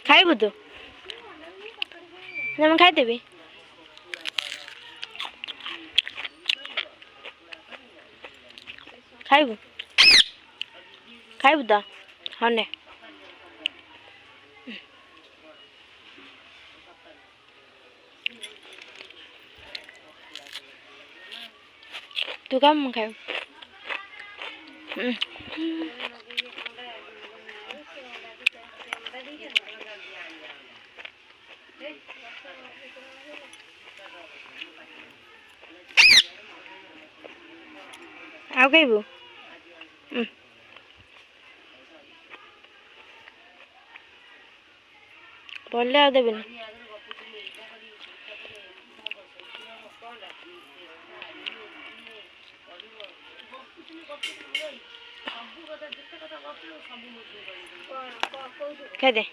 ଖାଇବୁ ତୁ? ନା ମୁଁ ଖାଇଦେବି। ଖାଇବୁ ଖାଇବୁ ତ? ହଁ ନେ। ତୁ ଖା ମୁଁ ଖାଇବି। ଆଉ ଖାଇବୁ? ପଡ଼ିଲେ ଆଉ ଦେବିନି। ଖାଇଦେ।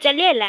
ଚାଲିଗଲା।